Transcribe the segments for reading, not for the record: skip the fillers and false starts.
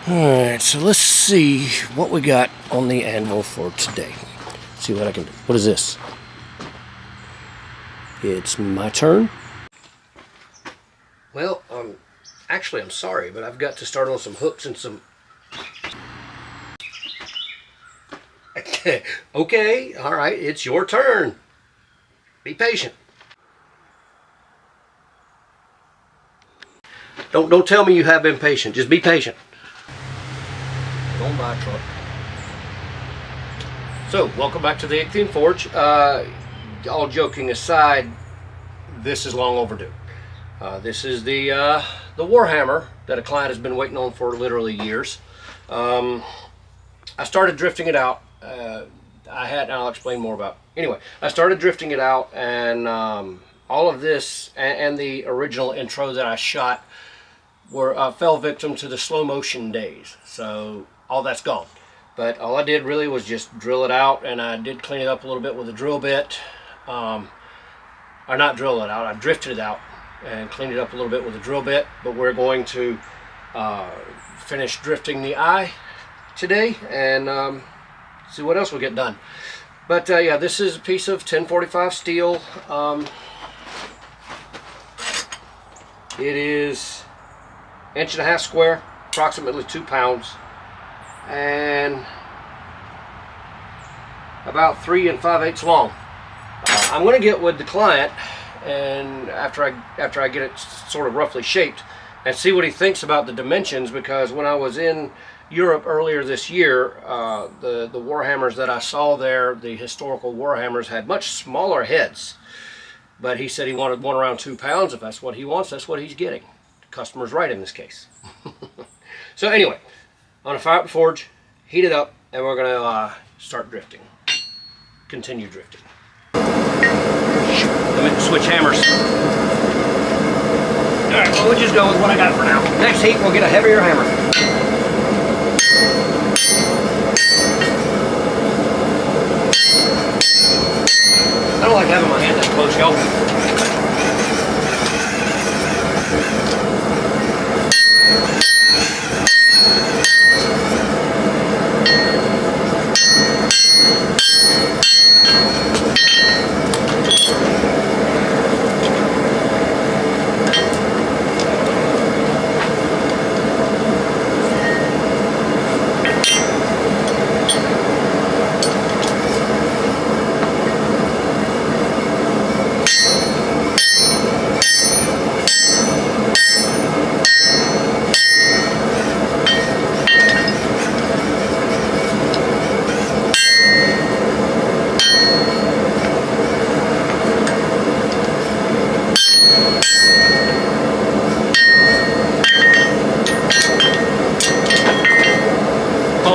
Alright, so let's see what we got on the anvil for today. See what I can do. What is this? It's my turn. Well, actually I'm sorry, but I've got to start on some hooks and some... Okay, alright, it's your turn. Be patient. Don't tell me you have been patient. Just be patient. Don't buy a truck. So, welcome back to the Ichthyon Forge. All joking aside, this is long overdue. This is the Warhammer that a client has been waiting on for literally years. I started drifting it out. I'll explain more about. Anyway, I started drifting it out, and all of this and the original intro that I shot fell victim to the slow motion days. So all that's gone. But all I did really was just drill it out, and I did clean it up a little bit with a drill bit. Or not drill it out, I drifted it out and cleaned it up a little bit with a drill bit. But we're going to finish drifting the eye today and see what else we get done. But yeah, this is a piece of 1045 steel. It is 1.5 inches square, approximately 2 pounds, and about 3 5/8 long. I'm going to get with the client, and after I get it sort of roughly shaped, and see what he thinks about the dimensions, because when I was in Europe earlier this year, the Warhammers that I saw there, the historical Warhammers, had much smaller heads. But he said he wanted one around 2 pounds. If that's what he wants, that's what he's getting. The customer's right in this case. So anyway, I'm going to fire up the forge, heat it up, and we're going to start drifting. Continue drifting. I meant to switch hammers. Alright, well, we'll just go with what I got for now. Next heat, we'll get a heavier hammer. I don't like having my hand that close, y'all.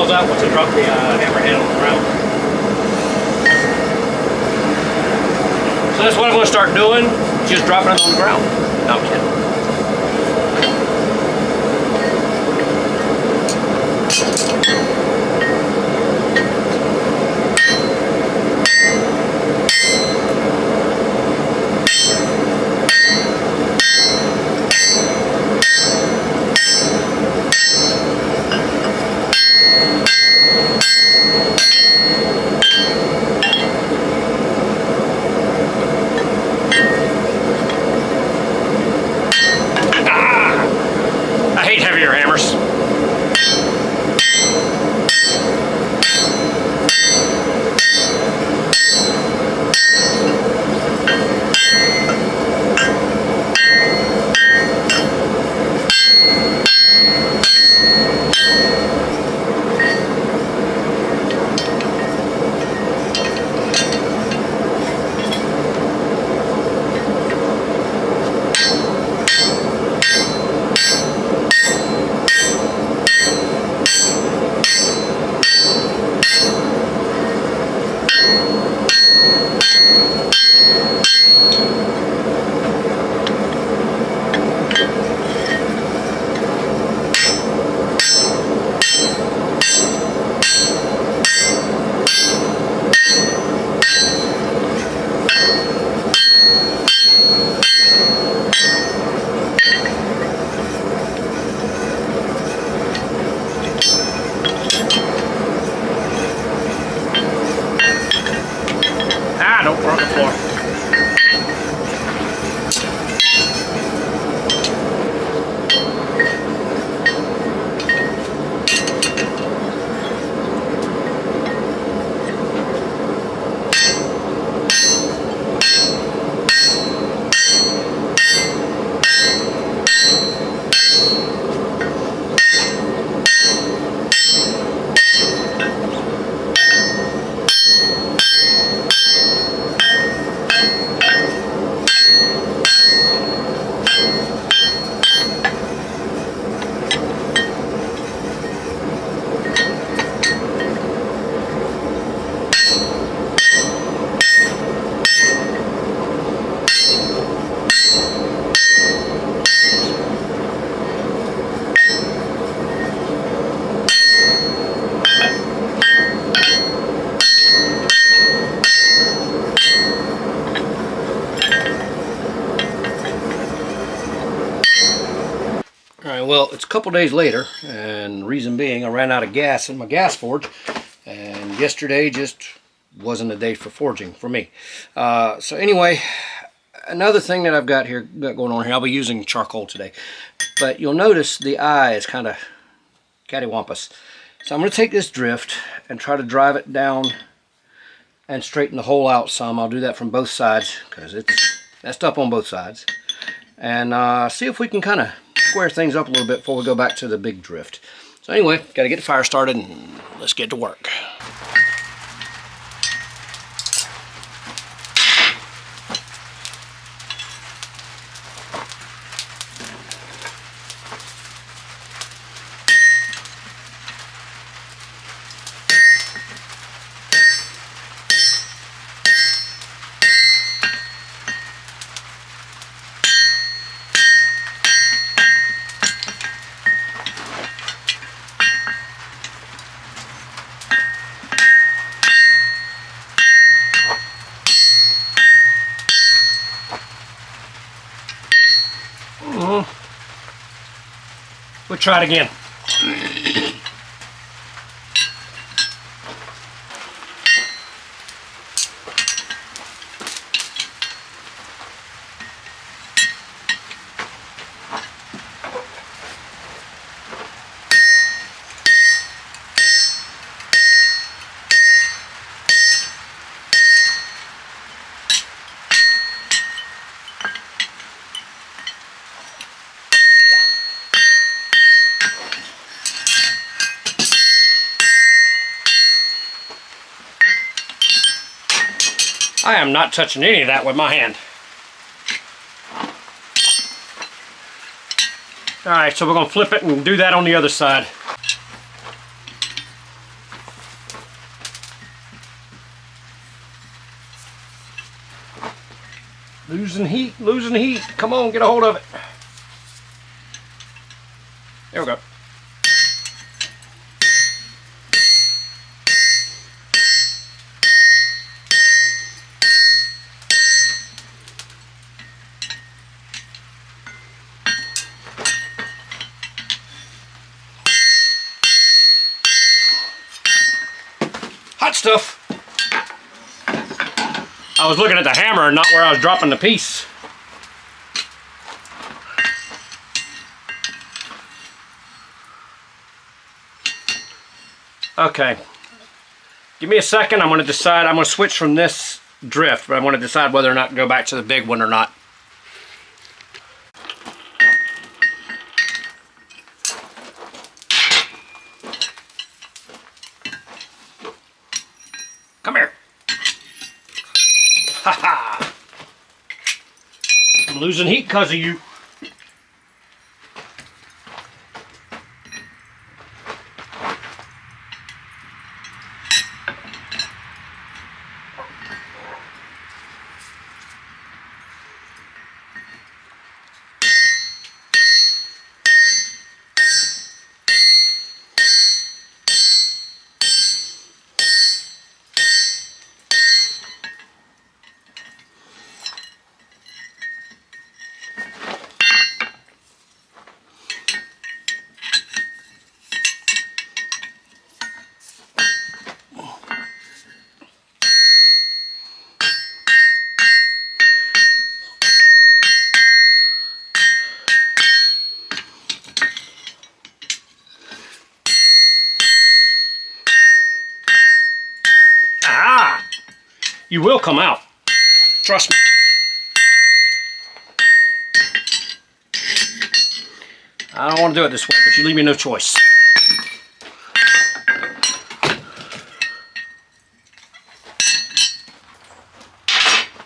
Out once I drop the hammerhead on the ground. So that's what I'm going to start doing, just dropping it on the ground. No, I'm kidding. a couple days later, and reason being I ran out of gas in my gas forge, and yesterday just wasn't a day for forging for me. So anyway, another thing that I've got going on here, I'll be using charcoal today, but you'll notice the eye is kind of cattywampus. So I'm going to take this drift and try to drive it down and straighten the hole out some. I'll do that from both sides because it's messed up on both sides. And see if we can kind of square things up a little bit before we go back to the big drift. So anyway, got to get the fire started and let's get to work. We'll try it again. I am not touching any of that with my hand. Alright, so we're going to flip it and do that on the other side. Losing heat, losing heat. Come on, get a hold of it. There we go. Hot stuff. I was looking at the hammer and not where I was dropping the piece. Okay. Give me a second. I'm going to decide. I'm going to switch from this drift, but I want to decide whether or not to go back to the big one or not. Come here. Ha-ha. I'm losing heat because of you. You will come out. Trust me. I don't want to do it this way, but you leave me no choice.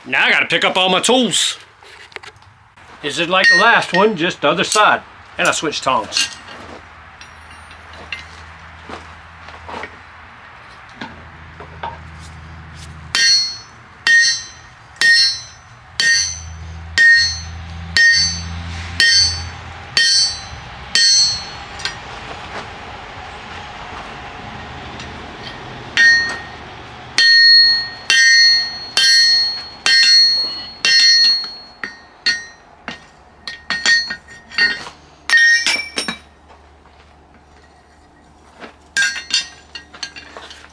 Now I got to pick up all my tools. Is it like the last one, just the other side? And I switched tongs.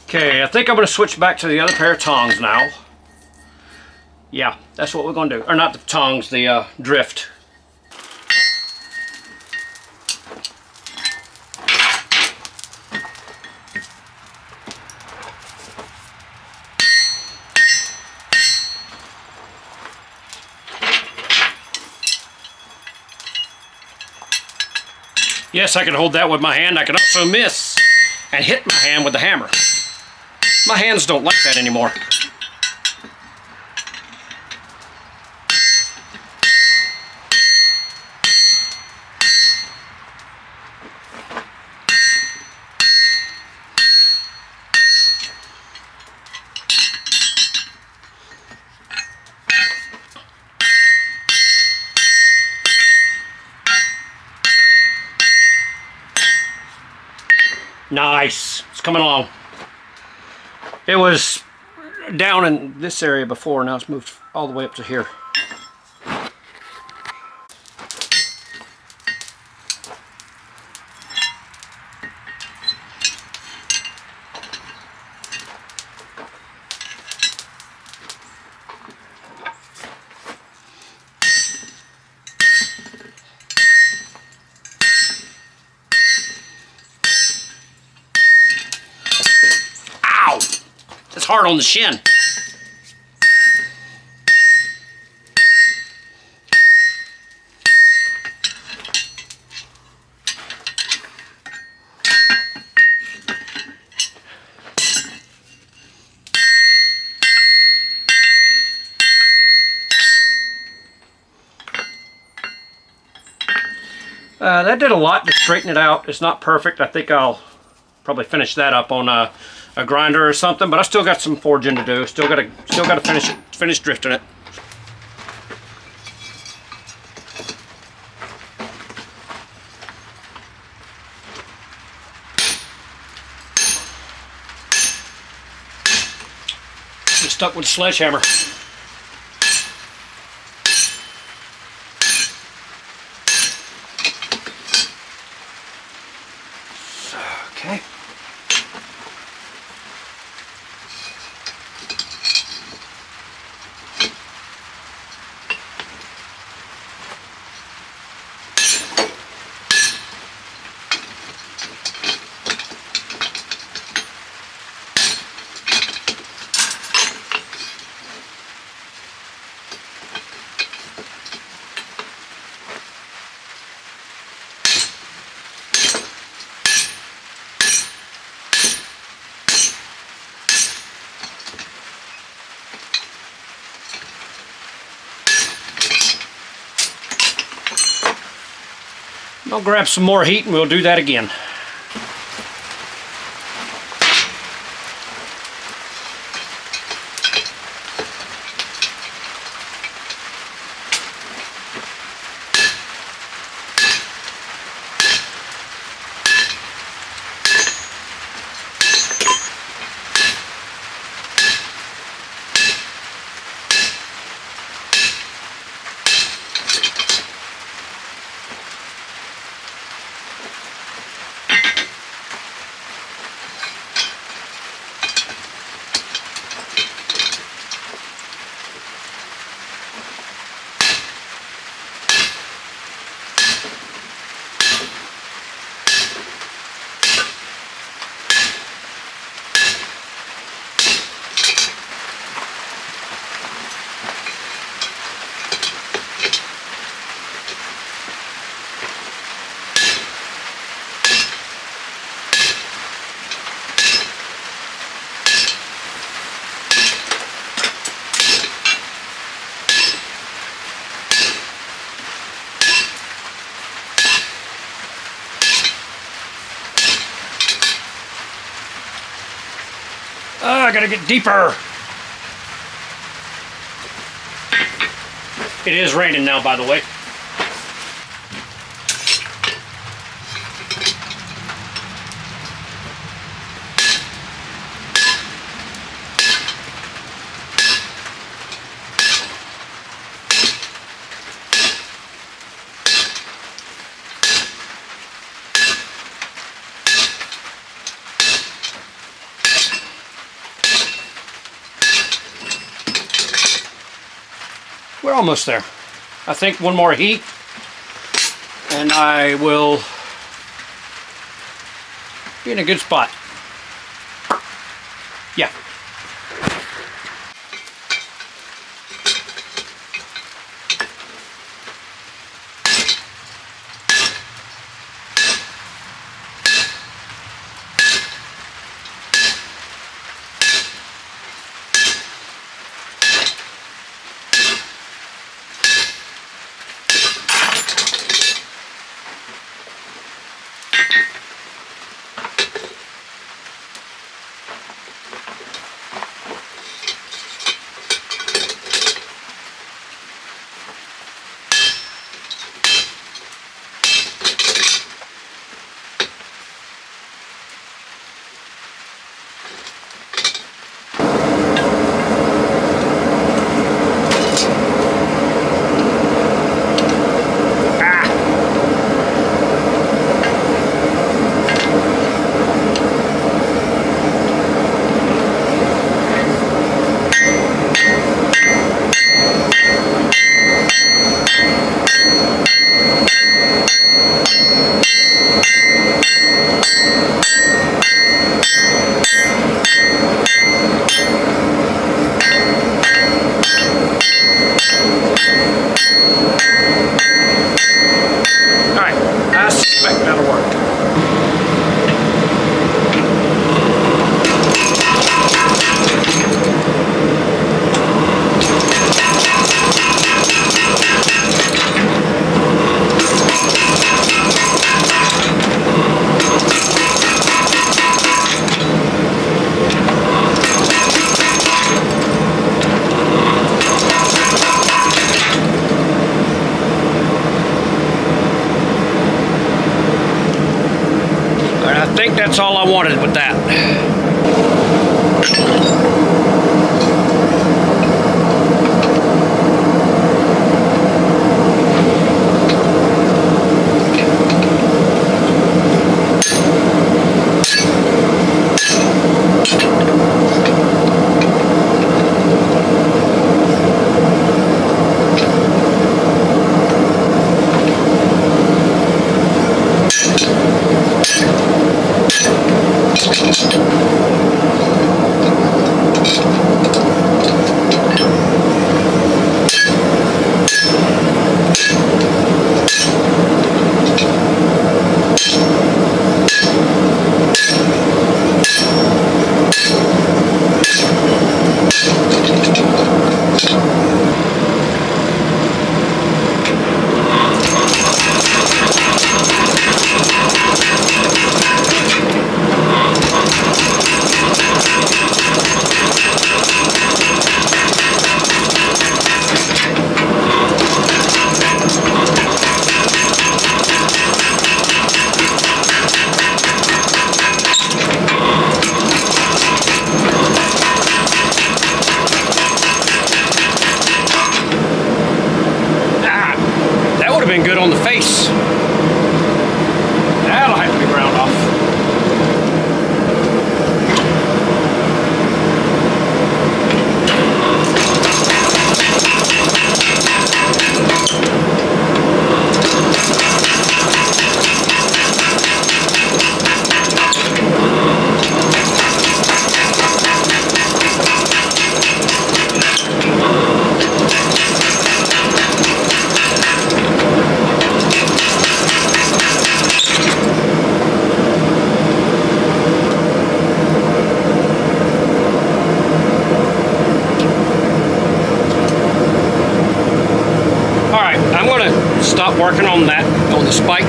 Okay, I think I'm going to switch back to the other pair of tongs now. Yeah, that's what we're going to do. Or not the tongs, the drift. Yes, I can hold that with my hand. I can also miss and hit my hand with the hammer. My hands don't like that anymore. Nice. It's coming along. It was down in this area before, now it's moved all the way up to here. Ow! That's hard on the shin. That did a lot to straighten it out. It's not perfect. I think I'll probably finish that up on a grinder or something, but I still got some forging to do. Still gotta finish drifting it. Get stuck with the sledgehammer. Okay. I'll grab some more heat and we'll do that again. I gotta get deeper. It is raining now, by the way. we're almost there. I think one more heat and I will be in a good spot. Yeah. I think that's all I wanted with that. Good on the face. That'll have to be ground off. Stop working on that, on the spike.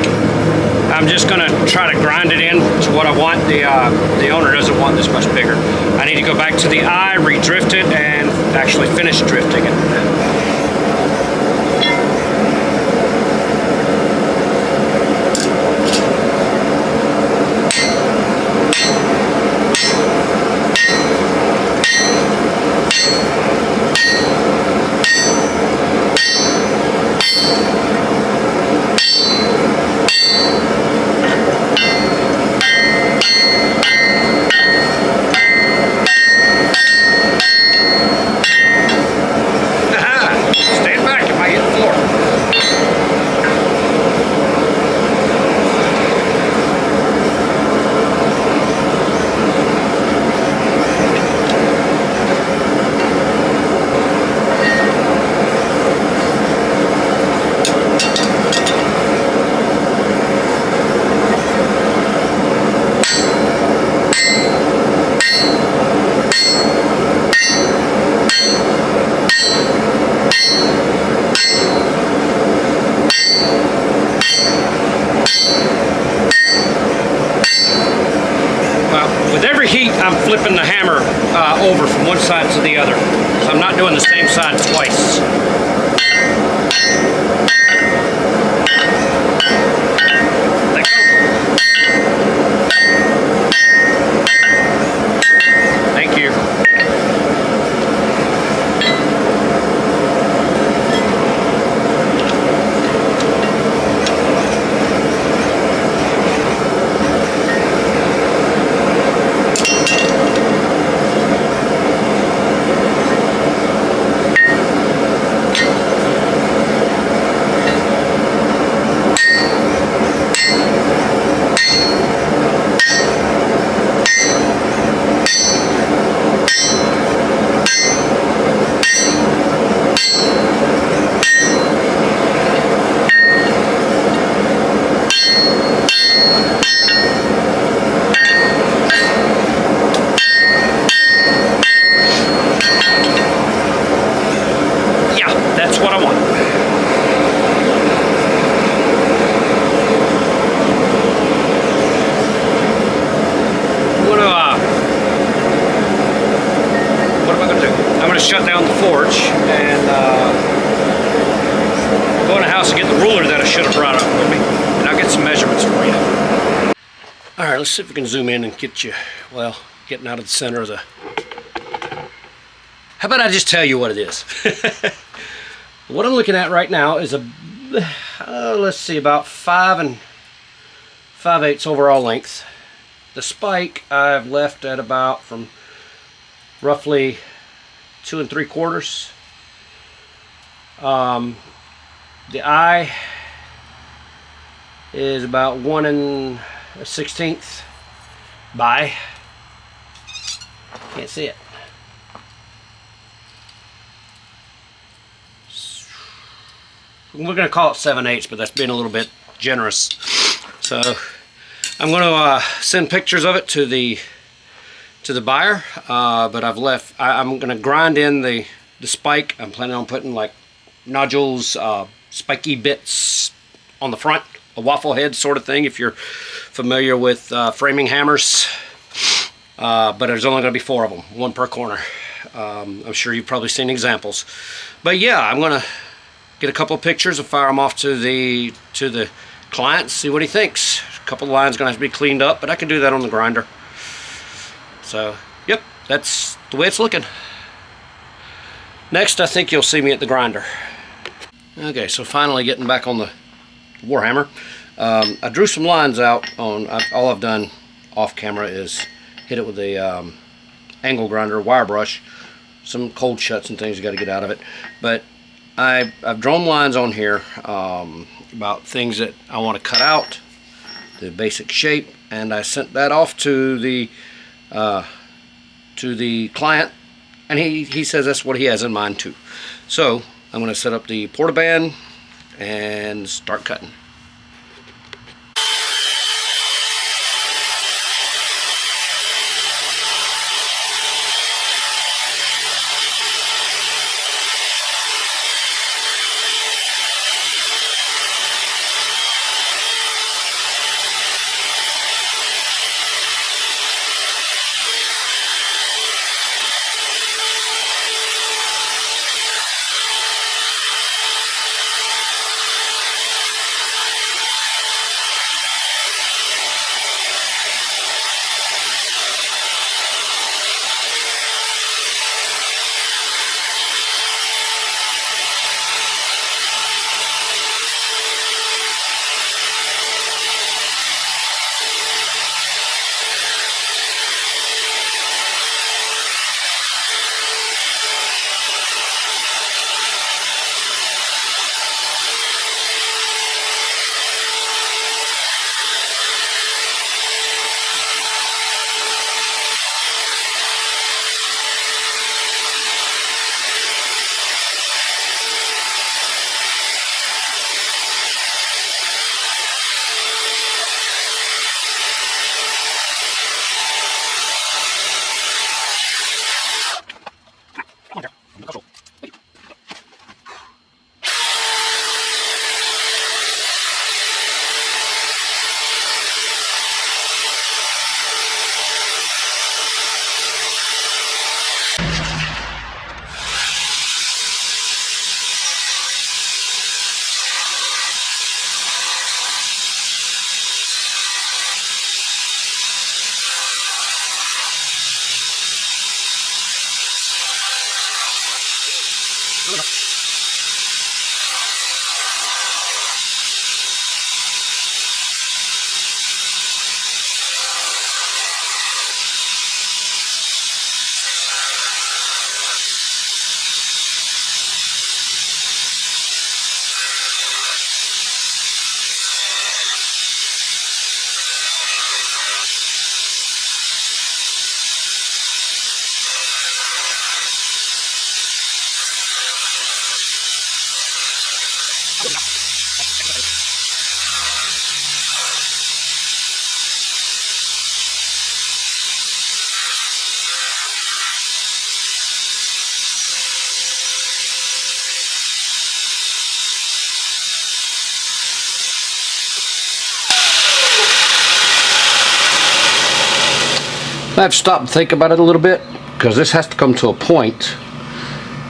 I'm just gonna try to grind it in to what I want. The owner doesn't want this much bigger. I need to go back to the eye, re-drift it, and actually finish drifting it. heat, I'm flipping the hammer over from one side to the other. So I'm not doing the same side twice. Thank you. Shut down the forge and go in the house and get the ruler that I should have brought up with me, and I'll get some measurements for you. All right, let's see if we can zoom in and get you, well, getting out of the center of the... How about I just tell you what it is? What I'm looking at right now is a, let's see, about 5 5/8 overall length. The spike I've left at about from roughly 2 3/4. The eye is about 1 1/16 by, can't see it. We're going to call it 7/8, but that's being a little bit generous. So I'm going to send pictures of it to the buyer, but I've left. I'm going to grind in the spike. I'm planning on putting like nodules, spiky bits on the front, a waffle head sort of thing, if you're familiar with framing hammers. But there's only going to be 4 of them, 1 per corner. I'm sure you've probably seen examples. But yeah, I'm going to get a couple of pictures and fire them off to the client, see what he thinks. A couple of lines going to have to be cleaned up, but I can do that on the grinder. So, yep, that's the way it's looking. Next, I think you'll see me at the grinder. Okay, so finally getting back on the Warhammer. I drew some lines out on, all I've done off camera is hit it with the angle grinder, wire brush, some cold shuts and things you got to get out of it. But I've drawn lines on here about things that I want to cut out, the basic shape, and I sent that off to the client, and he says that's what he has in mind too. So I'm going to set up the portaband and start cutting. I have to stop and think about it a little bit, because this has to come to a point.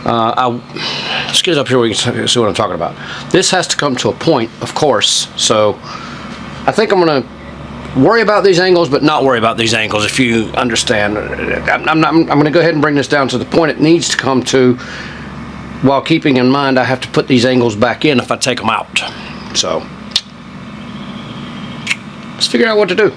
Let's get it up here where you can see what I'm talking about. This has to come to a point, of course, so I think I'm going to worry about these angles, but not worry about these angles, if you understand. I'm going to go ahead and bring this down to the point it needs to come to, while keeping in mind I have to put these angles back in if I take them out. So let's figure out what to do.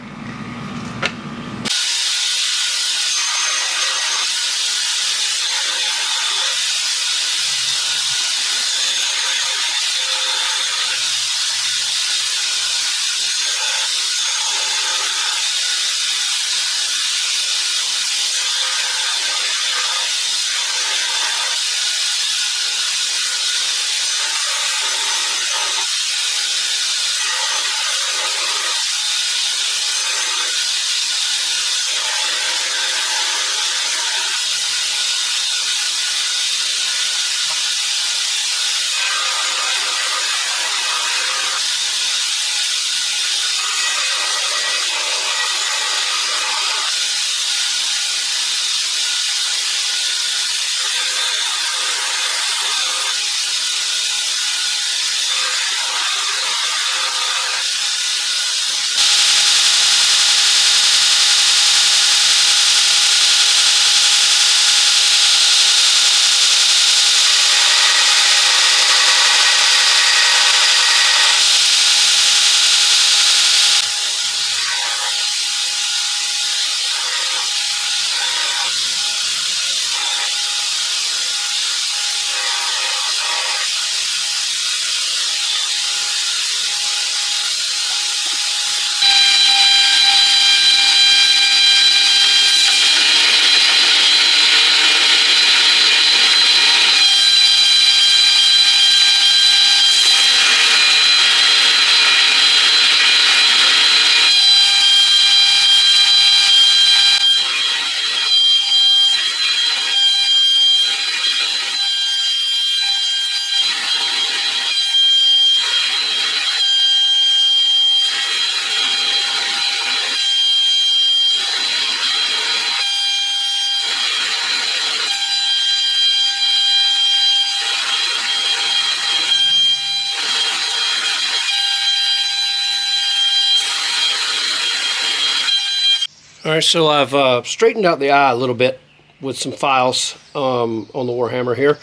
Alright, so I've straightened out the eye a little bit with some files on the Warhammer here.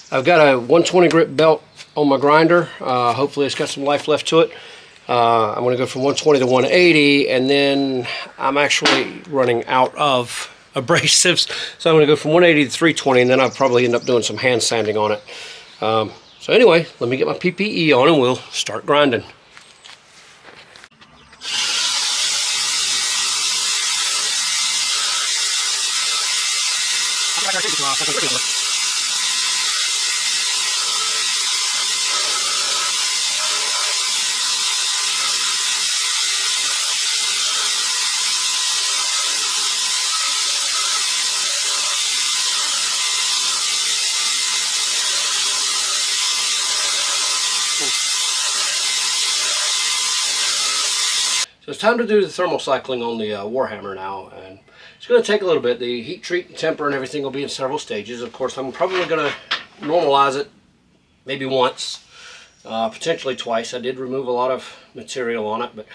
I've got a 120 grit belt on my grinder. Hopefully it's got some life left to it. I'm going to go from 120 to 180, and then I'm actually running out of abrasives, so I'm going to go from 180 to 320, and then I'll probably end up doing some hand sanding on it. So anyway, let me get my PPE on and we'll start grinding. So it's time to do the thermal cycling on the Warhammer now, and it's going to take a little bit. The heat treat and temper and everything will be in several stages. Of course, I'm probably going to normalize it maybe once, potentially twice. I did remove a lot of material on it, but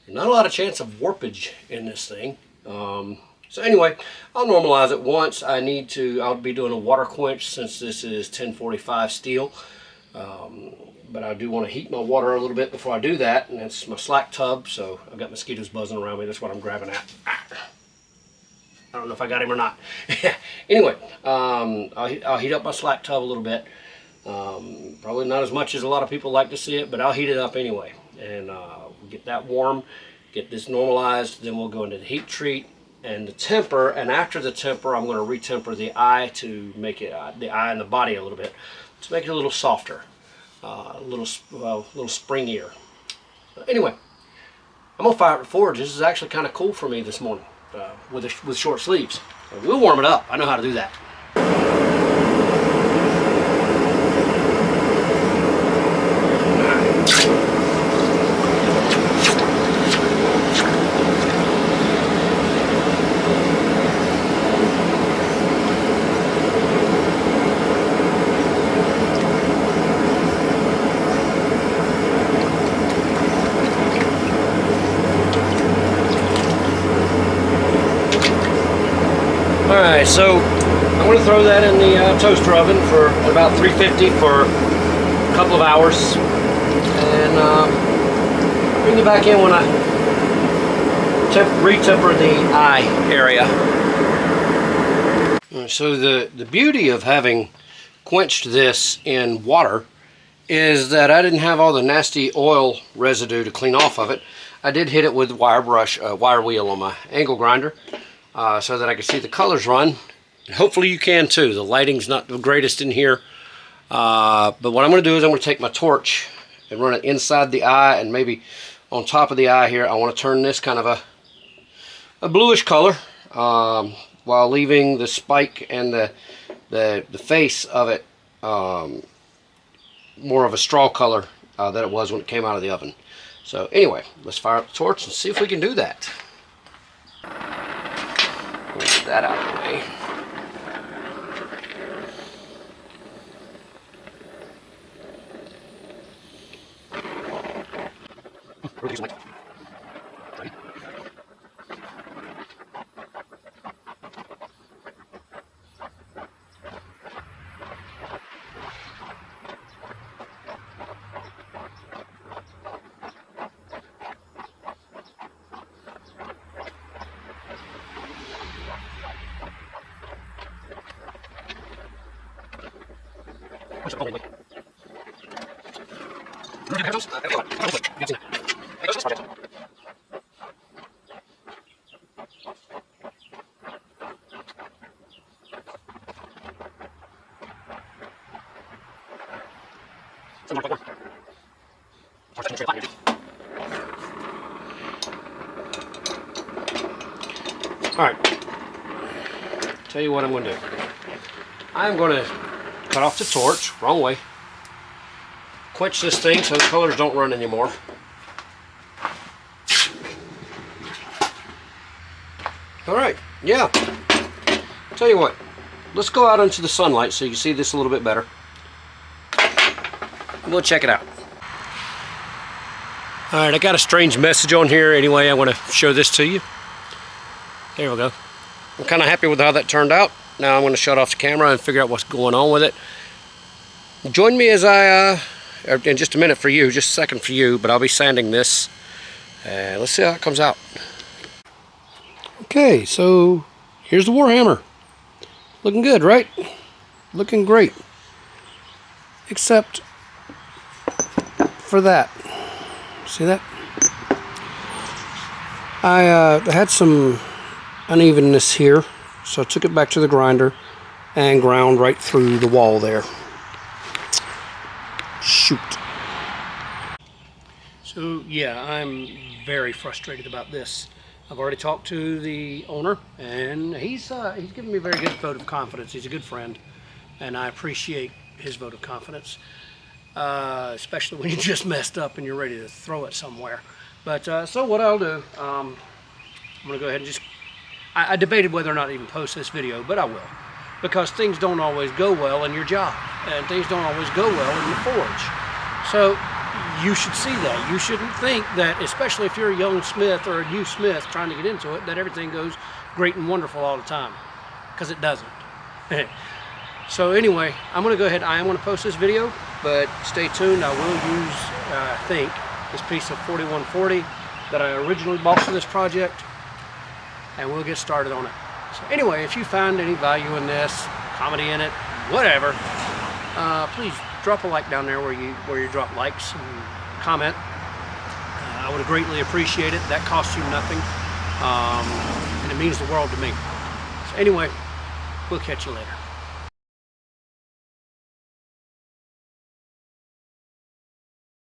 there's not a lot of chance of warpage in this thing. So anyway, I'll normalize it once. I'll be doing a water quench since this is 1045 steel. But I do want to heat my water a little bit before I do that, and that's my slack tub, so I've got mosquitoes buzzing around me. That's what I'm grabbing at. I don't know if I got him or not. Anyway, I'll heat up my slack tub a little bit. Probably not as much as a lot of people like to see it, but I'll heat it up anyway. And get that warm, get this normalized, then we'll go into the heat treat and the temper. And after the temper, I'm going to retemper the eye to make it, the eye and the body a little bit, to make it a little softer. A little springier. So anyway, I'm gonna fire up the forge. This is actually kind of cool for me this morning with short sleeves. We'll warm it up. I know how to do that. Alright, so I'm going to throw that in the toaster oven for about 350 for a couple of hours. And bring it back in when I re-temper the eye area. So the beauty of having quenched this in water is that I didn't have all the nasty oil residue to clean off of it. I did hit it with wire wheel on my angle grinder so that I could see the colors run. And hopefully you can too. The lighting's not the greatest in here. But what I'm going to do is I'm going to take my torch and run it inside the eye and maybe on top of the eye here. I want to turn this kind of a bluish color while leaving the spike and the face of it more of a straw color than it was when it came out of the oven. So anyway, let's fire up the torch and see if we can do that. Get that out of the way. Alright, tell you what I'm going to do. I'm going to cut off the torch, wrong way, quench this thing so the colors don't run anymore. Alright, yeah, tell you what, let's go out into the sunlight so you can see this a little bit better. We'll check it out. Alright, I got a strange message on here anyway. I want to show this to you. There we go. I'm kind of happy with how that turned out. Now I'm going to shut off the camera and figure out what's going on with it. Join me as I, in just a minute for you, just a second for you, but I'll be sanding this. Let's see how it comes out. Okay, so here's the Warhammer. Looking good, right? Looking great. Except for that. See that? I had some unevenness here, so I took it back to the grinder and ground right through the wall there. Shoot. So yeah, I'm very frustrated about this. I've already talked to the owner, and he's given me a very good vote of confidence. He's a good friend, and I appreciate his vote of confidence, especially when you just messed up and you're ready to throw it somewhere. But so what I'll do, I'm gonna go ahead and just, I debated whether or not to even post this video, but I will, because things don't always go well in your job, and things don't always go well in the forge. So you should see that. You shouldn't think that, especially if you're a young smith or a new smith trying to get into it, that everything goes great and wonderful all the time, because it doesn't. So anyway, I'm going to go ahead. I am going to post this video, but stay tuned. I will use, I think, this piece of 4140 that I originally bought for this project, and we'll get started on it. So anyway, if you find any value in this, comedy in it, whatever, please drop a like down there where you drop likes and comment. I would greatly appreciate it. That costs you nothing, and it means the world to me. So anyway, we'll catch you later.